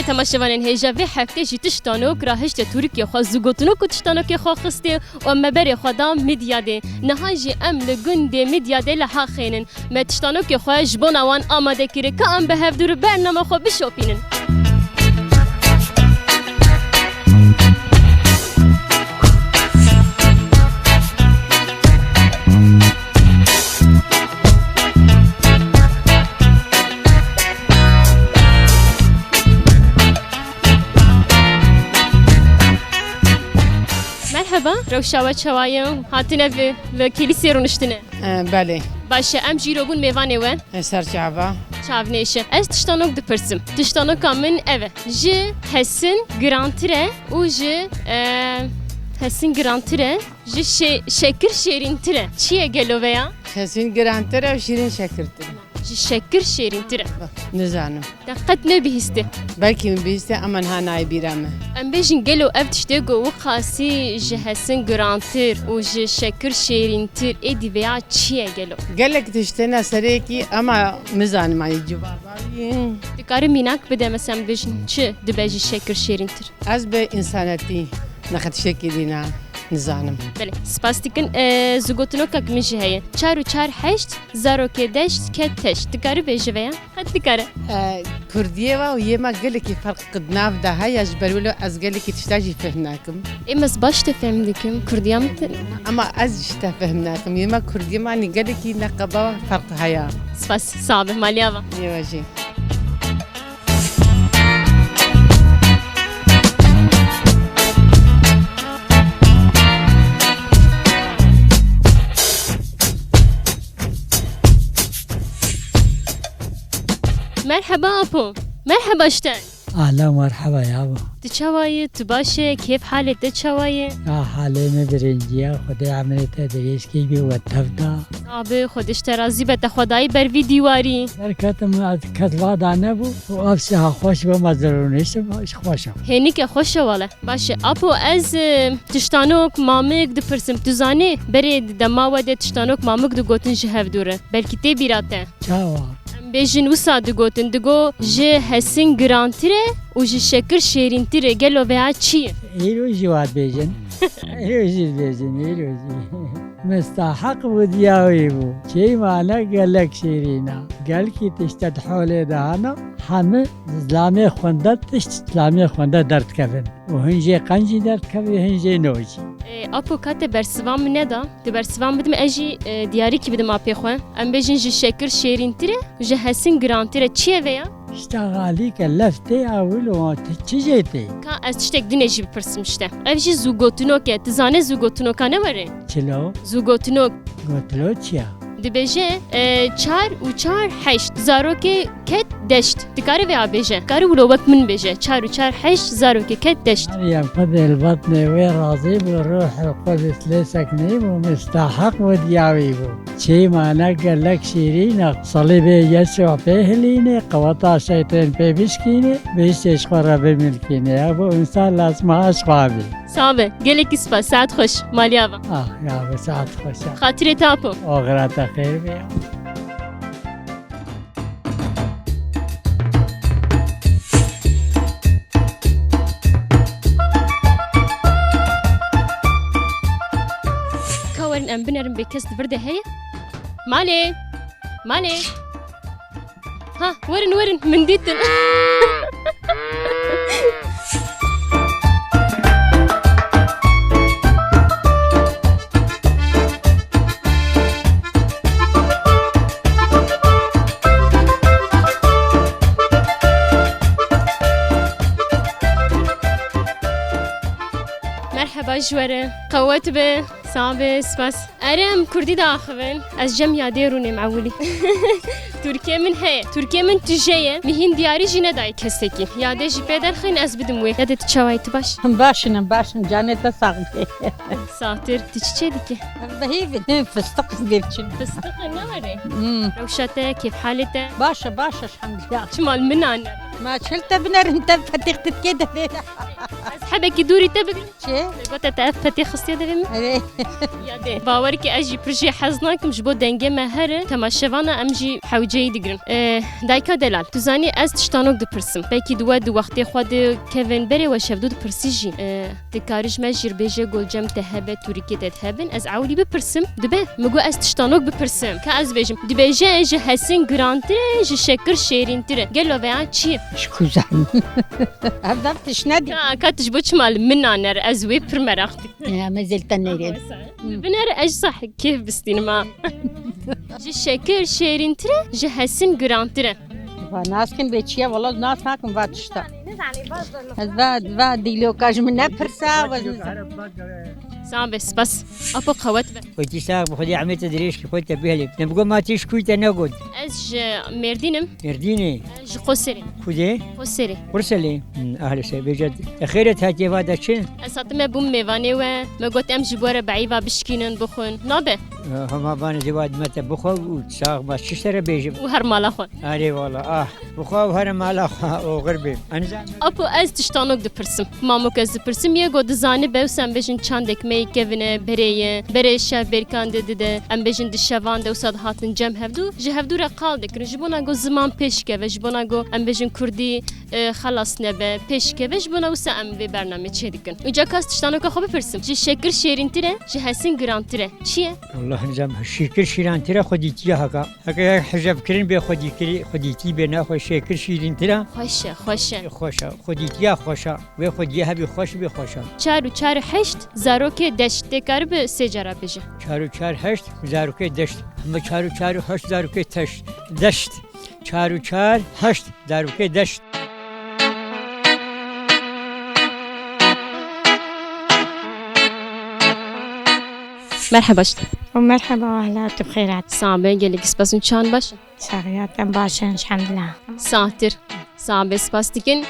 تماشاوانین هیجا و هفته جی تشتانوک راهشت ترکیه خو زوگوتنوک و تشتانوک خو خسته و مبر خدام مدیا ده نها جی ام لگند مدیا ده لها خینن ما تشتانوک خو جبون وان آماده کیره که ام به هفدور برنامه خو بشوپینن مرحبا روشاوه چوایم هاتنه و کلیسی رونشتنه بله باشه ام جیرو بون میوانه و سرچاوه چاونیشه از تشتانوک دپرسم تشتانوک من اوه جی حسن گرانتره و جی حسن گرانتره جی شکر شیرینتره چیه گلو ویا؟ حسین گرانتره و شیرین شکرتره جی شکر شیرینتره نزانم دقت نبیسته بلکه من بیسته اما ها نای بیرامه ام بیشین گلو اف تشته گو و خاصی جی حسن گرانتر و جی شکر شیرینتر ایدی ویا چیه گلو؟ قالك تشتنا سريكي اما مزان معي جوابي دکاره میناک بده مثلا بیشین چه دبیجی شکر شیرینتر؟ از به انسانتي ناخد شكي دينا نزانم بله سپاس دیکن زوگوتنو که کمیشه هیه 4 و 4 8 0 که دشت که تشت دکاره بیجه ویا؟ خد دکاره كردية ويما قالك فرق قد نافدا هاي اجبرولو از قالك تشتاجي فهمناكم ایمز باش تفهم دیکم کردیام اما از اشتا فهمناكم يما كردية معني قالك نقبا فرق هيا سپاس صعبه مالیاوا يواجي مرحبا أبو مرحبا اشتن أهلا ومرحبا يابا تشواي تباشي كيف حالك تشواي يا حالي مبرنجيا خدي عملتها دريس كيبي وتفدا صعبه خودش ترازی به خدای بر ویدیواری دركتم كتبا دانبو وأفسها خوش ومزرونيش خوشم هنی که خوشه واله باشه اپو از تشتانوک مامک دپرسم تزانی بری دماوده تشتانوک مامک دو گوتن جهف دوره بلکی تی بیراته چاوا بیجن وسا دو گوتن دگو جه حسین گرانتره و جه شکر شیرینتره گلو بیا چیه؟ إيرو جواد بيجن إيرو جيل بيجن إيرو جيل مستحق ودياوي بو شي معنى قال لك شيرينا قال كي تشتد حولي دهانا حمى زلامي خوندت تشت زلامي خوندت درد كفن وهنجي قنجي درد كفن هنجي نوجي اپو کات برسوام منه دا دی برسوام بدم اجی دیاری کی بدم اپی خو ام بیجن جه شکر شیرینتره و جه حسین گرانتره چیه ویا؟ اشتغالي كلفتي أول وما تجيتي که از تشتک دینجی بپرسم شته اوجی زوگوتنوکه تزانه زوگوتنوکانه وره شلو زوگوتنوک قلت له تشيا دبیجه 4 و 4 8 زارو که کت دشت دکاره ویا بیجه کاره ولو وقت من بیجه 4 و 4 8 زارو که کت دشت مريم قد البطن وراضي بالروح القدس لسكني ومستحق ودياويبو شي ما نقل لك شيرين صليب يسوع بهليني قوطا شيطان ببشكيني بيشتش خرب ملكيني ابو انسان لازم اشقابي صعبه گلکی سپاس ساعت خوش مالیاوا يا بساعد خوشا خاطر تاپو وغرات خير بيا كورن ام بنرم بكس برده هي مالي مالي ها ورن من ديتن مرحبا جواره قوات به صعبه سپاس ارم کردی داخل از جمع یادی رونه معولی ترکیه من هی ترکیه من تجیه مهین دیاری جی ندای کسی کی یاده جی پیدر خین از بدم وی یادت چوای تو باش باشن جانت ساقبي ساتر تچچه دیگه بهيفي فستق ديرتشن فستق نواره روشته كيف حالته باشا الحمد لله شمال من انا ما شلت بنر انت فتقت كده از حبك دوري تبقى چه؟ قلت تعرف فتي خصية دبم اره يادي باورك اجي برجي حزناكم جبو دنگه مهره تماشوانا امجي حوجي دگرن دايكا دلال تزاني از تشتانوك دو پرسم بلكي دو وقتي خود كيفن بري وشفدو دو پرسيجي تكارج ما جير بيجي گل جم تهبه توريكي تهبن از عولي بپرسم دبه مگو از تشتانوك بپرسم که از بيجم دبيجه جه حسين گرانتره جه شكر شيرينتره قالو بيان چي شكوزان هبدأ تشندي كاتش بوش مال منانر ازوي برمراختك ما زلت نريد بنر اج صح كيف بستين ما جه شكر شيرينتره جه حسين گرانتره ناس كن بيتشيا والله ناس هاكم باتشتا بعد ديلو كاج من نفرسا سام بس ابو قوت خودی ساق بخودی عملت دریش که خودت بهلی نبگو ما تیش کویت نگود از مردینم مردینی از قصری کجا قصری ورسلی اهل سه بجد اخیرت هاتی وادا چه اساتم بوم میوانه و ما گفت ام جبوره بعیوا بشکینن بخون نابه هما بان زواد مت بخو و ساق ما چشتره بیجم و هر مالا خون آره والله بخو هر مالا او غربی انزام ابو از تشتانوک د پرسم مامو کز پرسم یه گود زانه بوسم بجن چندک می کevine برای شب برکان ده ام بجن د شوان ده وساد هاتن جم هفدو جهفدو را قال دکن جبونا گو زمان پیش که و جبونا گو ام بجن کردی خلاص نبه پیش که و جبونا وسا ام و برنامه چه دکن اونجا کاست تشتانوک خوب پرسم جه شکر شیرین تره جه حسین گران تره چیه والله نظام شکر شیران تره خودی تیا هکا حجاب کرین به خودی تی به نه خو شکر شیرین تره خوشه خودی تیا خوشه و خودی هبی خوش به خوشه 4 8 زاروک دشت دکار به سجرا بشه 4 8 زاروک دشت اما 4 8 زاروک دشت 4 8 زاروک دشت مرحبا ومرحبا واهلات بخيرات صعبه قالك سباسون شان باش شغيات باشن الحمد لله ساتر صعبه سپاس دیکن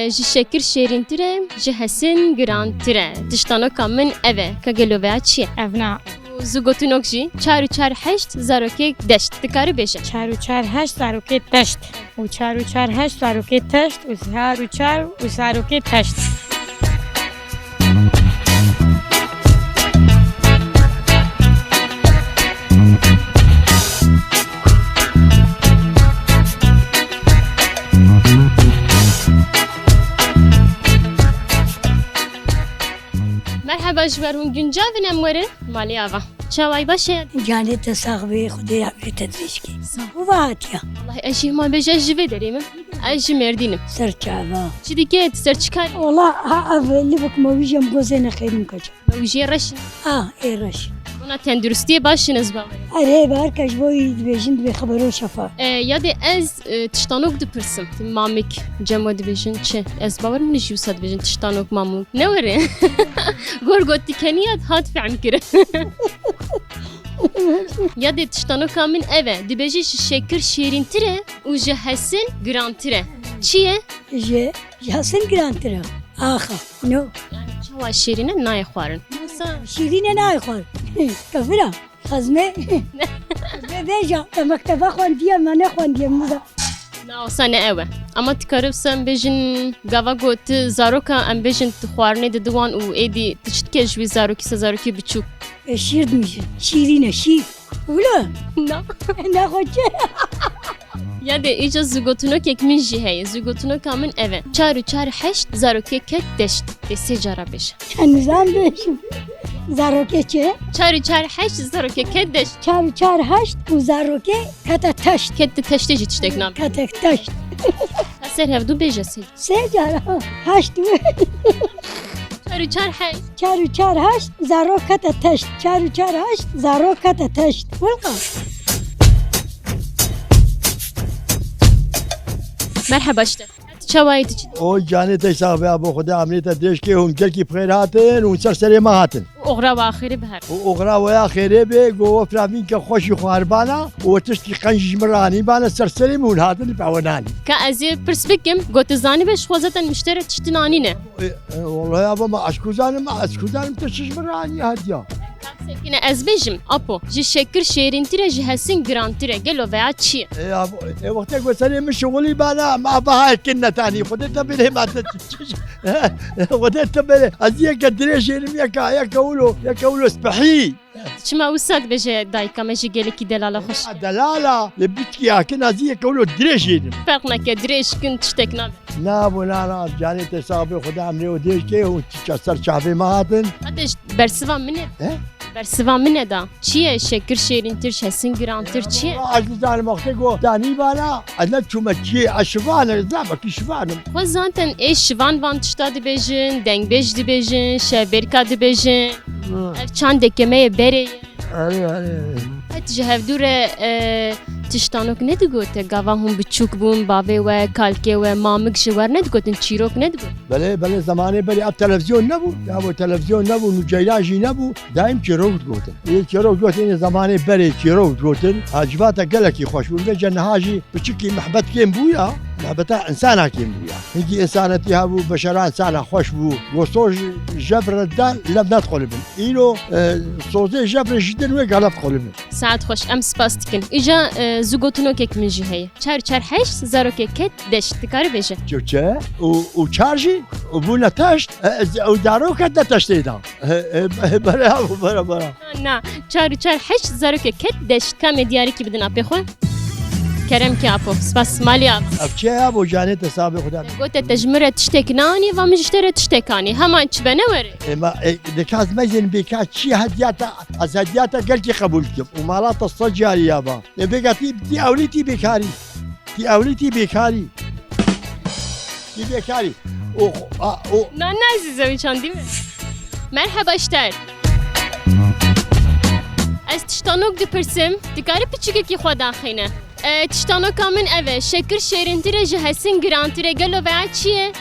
جی شکر شیرین تره جی حسین گران تره تشتانو کامن اوه که گلوه چیه ابناء زوگوتونوک جی 4 8 زاروک دشت دکاری بشه 4 8 زاروك تشت و 4 8 زاروك تشت و 4 و زاروك تشت مرحبا جبرون گنجاوین اموره مالی آوا چاوای باشه جاني تساغبي خدي عملي تدريشكي وبعاتيا والله اجي ما بجا جوی داریم اجي مردینم سرچابا چی دیگه سر چیکار والله اللي بك ما بيجي مقوزين خير مكجا وجی رش ايه رش اونا تندرستی باشینز با اره باركش بوي دبيجن دبي خبرو شفا یاد از تشتانوک دو پرسم مامک جمع دبیجن چه از باور من جیو صد بیجن تشتانوک مامو نوره گرگوتی کنیات هات فهم کرد یاد تشتانوک من اوه دبیجی شکر شیرین تره و جه حسن گران تره چیه؟ جي حسن جرانترا اخا نو yani çava şirine naya خوارن شيرين انا اخوان كفرا خزمه بيجا مكتبه خوان ديا ما نخوان ديا مودا لا sana ewe ama tikarib sen bejin gava got zaroka am bejin خوارنه د دوان او ادي تشتکه جوی زاروکی سزاروکی بچوک شير ميجي شيرين شير ولا نه ناخوچه یاد ایجا زوگوتونوک یک من جیه زوگوتونوک من اوه 4 8 زاروکی کت دشت دسته جارا بشه نظام بيشم زاروكي چه 4 8 زاروکی کت دشت 4 8 و زاروكي كتا تشت کت تشته جی تشتک نام كتا تشت سر هفدو بیجا سی سجارة هشت 4 هشت زارو كتا تشت 4 هشت زارو كتا تشت والقا مرحبا اشته چوایی تچ او جاني تساغبي ابو خدا عمليه ديشكي هم جلكي بخير هاتن وسرسري ما هاتن اغرا و آخری بهر واغرا ويا خيري بي جو فلامين كخوشي خواربانا وتشكي قنج مراني بانا سرسري مون هاتن بعوناني که از پرس بگم گوت زانی بهش خوازتن مشتره تشتنانی نه والله يا ابا ما اشكو زانم تشش مراني هاديا سكينة أزبجم أبو جي شكر شيرين ترى جهسين جران ترى قالوا بيع شيء يا ابو وقتك وسلي مش شغلي بانا مع بهاي كنا تاني خدت بله ما خدت بله ازيك قدريش يا كولو اسبحي شما وساق بجي دايكا ماشي قالك دلالة خش دلالة لبتكي كنا زي كولو دريش فرقنا كدريش كنت تشتكنا لا ابو لا جاني تسابي خد عمري وديش كي وتكسر شعبي مهاتن قديش برسفان منه برسفان منه دا چیه شکر شیرین تر هسین گران تر چیه عجل زان مختگو دانی بانا ادنا شو چی اشوان زعما کی شوان و زانتن ای شوان وان تشتا دی بجن دنگ بج دی بجن شبرکا دی بجن چند کمه بری هت جهف دوره تشتانوک ندگوته گاوا هم بچوک بون باوی و کالکه و مامک جوار ندگوتن چیروک ندگوت بله زمانه بلی اب تلفزیون نبود یا تلفزیون نبود و جیلاجی نبود دایم چیروک گوتن یه چیروک گوتن زمانه بلی چیروک گوتن اجواتا گلکی خوش بود به جنهاجی بچکی محبت کیم بویا محبتا انسانا کیم بویا هنگی انسانتی ها بو بشرا انسانا خوش بو وصوج جبر الدال لم ندخل بن اینو صوزه جبر جدن و غلط قلبن ساعت خوش ام سپاس تکن ایجا زوگوتنو کک من جهه چار هشت زارو کت دشت تکاری بشه چه و چارجی و بو نتاشت و دارو کت نتاشت ایدان برا نه چار هشت زارو کت دشت کم دیاری کی بدن اپی خو کرم کی اپو سپاس مالی اپ چه ابو جانه تصابي خدا قلت تجمره تشتكناني ومجتره تشتكاني هما تشبنه وري ما دكاز مجن بكا شي هدياتا از هدياتا قلتي قبولتك ومالات الصجاري يابا بقى تي اوليتي بكاري تي بكاري نه عزیزم چندی مرحبا اشتر از تشتانوک دپرسم دکاری پیچیگه کی خدا خینه تشتانوکا من اوه شکر شیرین تیره جه هسین گران تیره گلو وعا چیه؟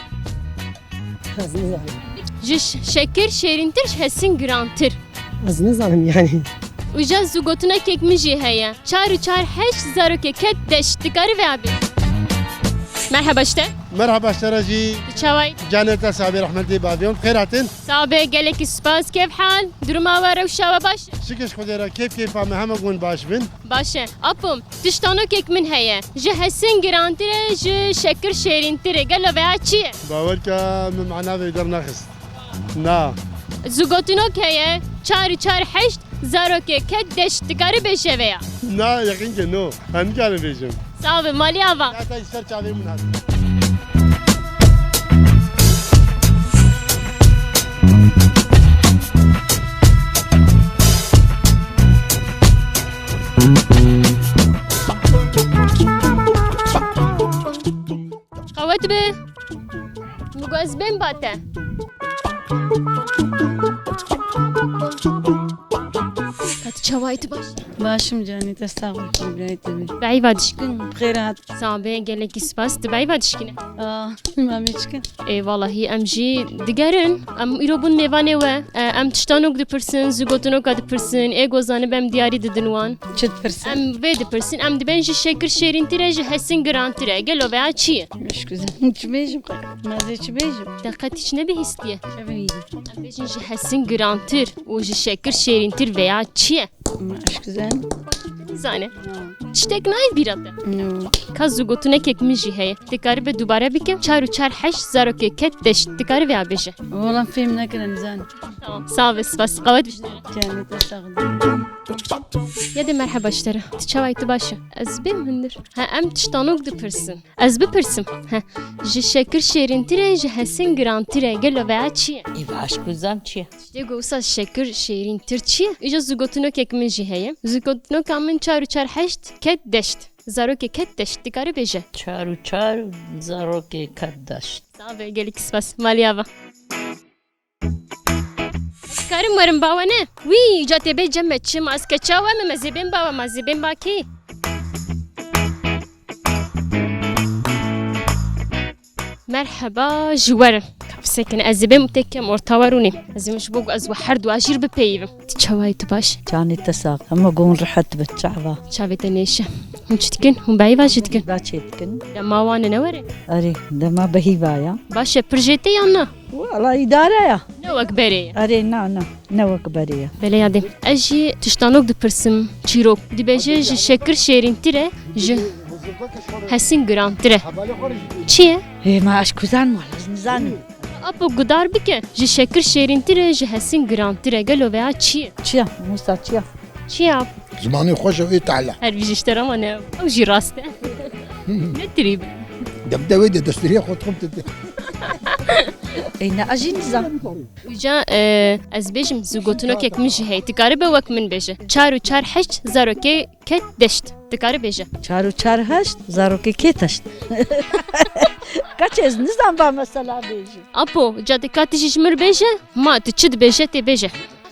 شکر شیرین تیره جه هسین گران تیر از نزانم یعنی و جا زوگوتنا کک مجی هیا 4 8 زارو که کت دشت دکاری وعا بی مرحبا اشتر مرحبا اشتراجي شواي جانتا صابي رحمة الله بابيون خيراتن صابي قالك سباس كيف حال درما ورا وشاوا باش شكش خديرا كيف فاهم هم قون باش بن باشا أبوم تشتانو كيك من هيا جهسين جران ترى شكر شيرين ترى قال له بعد شيء باوركا معنا بيقدر ناخذ نا زوجتنوك هيا 4 8 زارو كي كدش تقارب الشبيع نا يقين كنو أنا كان بيجم صعب مالي أبا لا تيسر شعبي من هذا قوت به مجاز بين باته هتشوايت باش باشم جاني تستغل برايتي بعي بادشكن بخيرات صعبين قال لك سباس تبعي بادشكن ما مشكل اي والله ام جي دگرن ام ایروبون میوانه و ام تشتانوک د پرسن زوگوتنوک د پرسن ای گوزانه بم دیاری ددنوان چت پرسن ام و د پرسن ام دبن شکر شیرین تیره هسین گران تیره گلو بیا چیه مش كذا تبيجم ما زي تبيجم دقتش نبهستيه تبيجم ام بيجن هسین گران تیر و شکر شیرین تیر ویا چیه مش كذا زانه تشتك ناي بيراته كازو گوتنه کک میجی هه تکاری به دوباره بکم 4 8 زارو که کت دشت تکاری ویا بشه والله فهمنا كنا نزان تمام صابس بس قوت بشه جاني تستغل يدي مرحبا اشترى تشاويت باشا از بم هندر ها ام تشتانوك دو برسم از بپرسم ها جي شكر شيرين تري جي هسين گران تري قالو بعد چيه ای باش كوزام چيه دیگه اوسا شکر شیرین تر چیه ایجا زوگوتنو کک من جی هیه زوگوتنو کامن 4 8 کت دشت زارو که کت دشت دیگاری بشه 4 زارو که کت دشت صافي قالك سباس مالي ابا كارم ورم باوانه وي جاتي بي جمع تشم اسكتشاوا مزيبين باوا مزيبين باكي مرحبا جوار ساكن ازبم متكم ورتاوروني ازمش بوق از وحرد واجير ببيب تشوايت باش جاني تساق اما قون رحت بالشعبة شعبت نيشه هم تتكن هم باي باجتكن باشتكن لما وانا نوري اري دما بهي بايا باشا برجيتي انا والله إدارة يا Ne wek berê. أري نا نوك برية Belê yadê. Ez jî tiştanok dipirsim çîrok. Dibêje ji şekir şêrîntir e ji hesîn girantir e. Çi ye? هي ما أشكوزان ما لازم نزانم Apo gudar bike. Ji şekir şêrîntir e ji hesîn girantir e. Gelo veya çi ye? تشيا موسى تشيا Çi ye? زماني خوش ويتعلى Her bir işler ama ne? O jî rast e. Ne trîb? دبدا ويدي دستريه خود خمت أين أجي نزام Uca ez bêjim zû gotinokek min jî heye. Dikare be wek min bêje. Çar û çar heşt zarokê ket deşt. Dikare bêje. شارو شار هشت زاروكي كيتشت كاتشز نزام با مثلا بيجي Apo ca dikatî jî ji mir bêje. Ma tu çi dibêje tê bêje.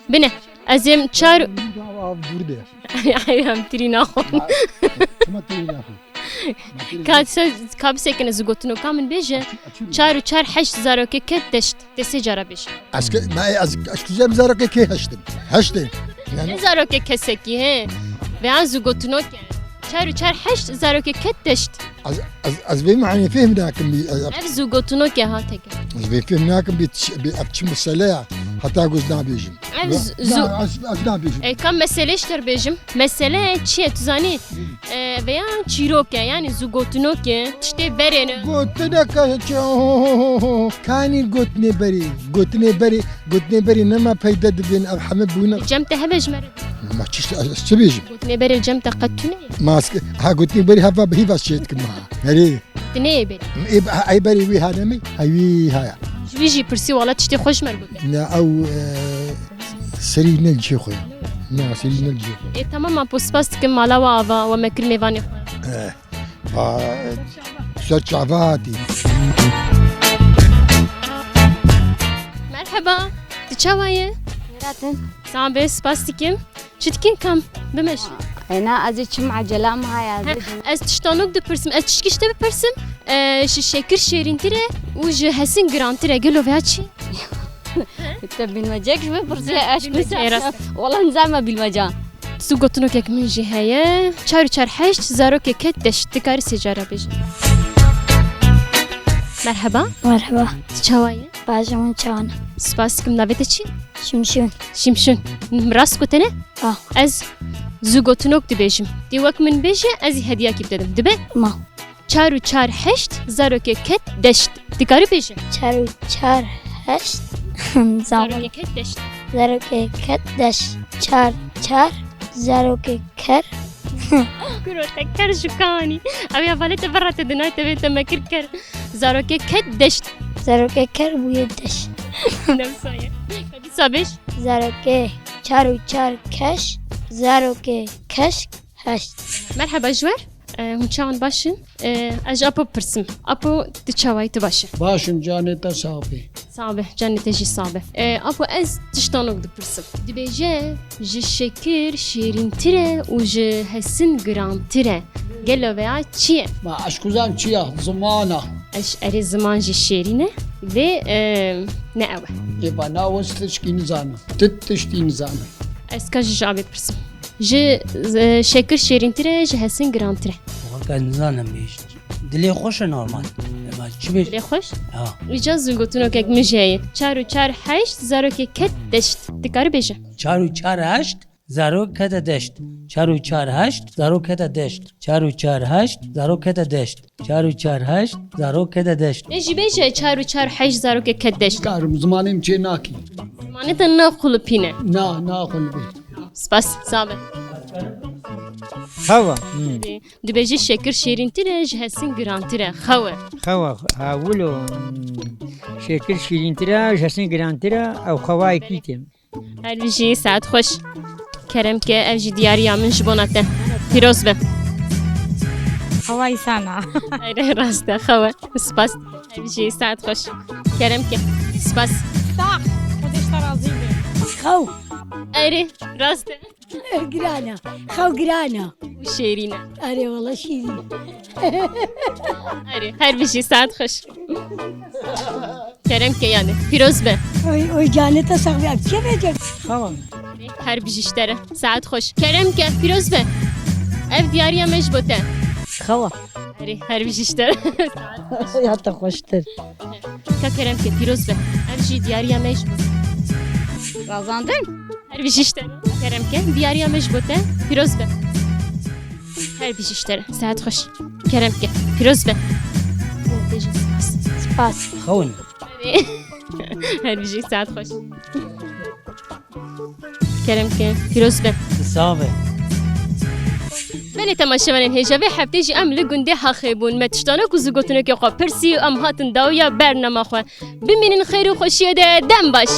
Bine. Ez êm çar بورده em tirî naxwe. ما تقول Ka bisekine zû gotinokka min bêje. Çar û çar heşt zarokê ket deşt. Tê sê cara bêje. ما اشكوزام زارك كي هشتن Ne zarokê kesekî he? Veya zû gotinokê. Çar û çar heşt zarokê ket deşt. از بي معني فهم لكن Ev zû gotinokê hateke. از بي فهم لكن بتشم السلاع حتى اقول نابيجم Ev zû از نابيجم Kam mesele işler bêjim. Mesele çi ye tu zanî? Veya çîrok e yani zû gotinok e. Tiştê berê ne? قلت لك كاني قلتني بري نما فايدة بين حمد بونا Cem te hebe ji me re. ما تشبيجم Gotinê berê cem te qet tune ye. ماسك ها قلتني بري هفا بهي بس شيتك معها هري Tu neyê berê? اي بري وي هذا مي اي هاي Ji wî jî pirsî wala tiştê xweş mer bike. لا او سري نلجي خويا لا سري نلجي Tamam apo spas dikim mala we ava we me kir mêvanê xwe. شعباتي Merhaba. Tu çawa ye? Sana bê spas dikim. Çi dikin kam? Bimeş. هنا أزي تشم عجلة معايا Ez tiştanok dipirsim. Ez tişkişte bipirsim. Ji şekir şêrîntir e û ji hesîn girantir e. Gelo veya çi? أنت بالمجاك شو بفرسي أشكو بالمجاك. والله نزعم بالمجاك Zû gotinokek min jî heye. Çar û çar heşt zarokê ket deşt. Dikarî sê cara bêje. Merhaba. مرحبا Tu çawa ye? باجا من شان Spas dikim navê te çi? شمشون Şimşun. Rast gotene? Ez zû gotinok dibêjim. Dî wek min bêje ez ê hediyekî bidedim. Dibe? ما Çar û çar heşt zarokê ket deşt. Dikarî bêje? شارو شار هشت زاوية Zarokê ket deşt. زاروكي كت دش شار شار زاروكي كر Kuro te ker ji kanî. Ew ya valê te birra te dinay te vê te me kir ker. Zarokê ket deşt. زاروكي كر بوي دش Nefsaye. Hadi sabêj. زاروكي شارو شار كش زاروكي كش هشت Merhaba jwer. Hûn çawan başin. Ez ji Apo pirsim. Apo tu çawayî tu baş e. باشم جاني تصابي Sabe, canê te jî sabe. Apo ez tiştanok dipirsim. Dibêje ji şekir şêrîntir e û ji hesîn girantir e. Gelo veya çi ye? ما اشكوزام چيا زمانة Ez erê ziman jî şêrîn e vê ne ew e. يبقى ناوز تشكي نزانة تتشتي نزانة Ez ka ji avê pirsim. Ji şekir şêrîntir e ji hesîn girantir e. Vallahi nizanem beş. Dili hoş normal. Ama çibeş. Lê xweş? Ha. Îca zû gotinokek min jî heye. Çar û çar heşt zarokê ket deşt. Dikarî bêje? Çaru çar heşt. Zaro kete deşt. Çaru çar heşt. Zaro kete deşt. Çaru çar heşt. Zaro kete deşt. Çaru çar heşt. Zaro kete deşt. Ne jî bêje çar û çar heşt zarokê ket deşt. كارم زماني مچي ناكي Manê te naxulupîne. نا ناخل بي Spas, sabe. خوا Dibêje şekir şêrîntir e ji hesîn girantir e. Xewe. خوا هاولو شکر شیرین ترا جسین گران ترا او خوای کیتیم Her bir jî saet xweş. Kerem ke ev jî diyariya min ji bona te. Pîroz be. هوای سانا Hayır rast e xewe. Spas. Ev jî saet xweş. Kerem ke. Spas. صح خودش ترازی به خو Erê rast e. قرانا خو قرانا û şêrîn e. أري والله شيرين Erê her bir jî saet xweş. Kerem ke yani. Pîroz be. وي جانتا صغبي أبكي بيجك خوا Her bir jî ji te re. Saet xweş. Kerem ke pîroz be. Ev diyariya me ji bo te. خوا هر بیشتر حتی خوشتر که کرم که پیروز به امشی دیاریا میش بود رازاندن هر بیشتر کرم که دیاریا میش بوده پیروز به هر بیشتر ساعت خوش کرم که پیروز به سپاس خون هر بیشتر ساعت خوش کرم که پیروز به صابه بله تماشاوان هجابه هفته جی ام لگنده حخیبون متشتانه کو زگوتنه که خو پرسی ام هاتن داویا برنامه خو ببینین خیر و خوشیه ده دم باش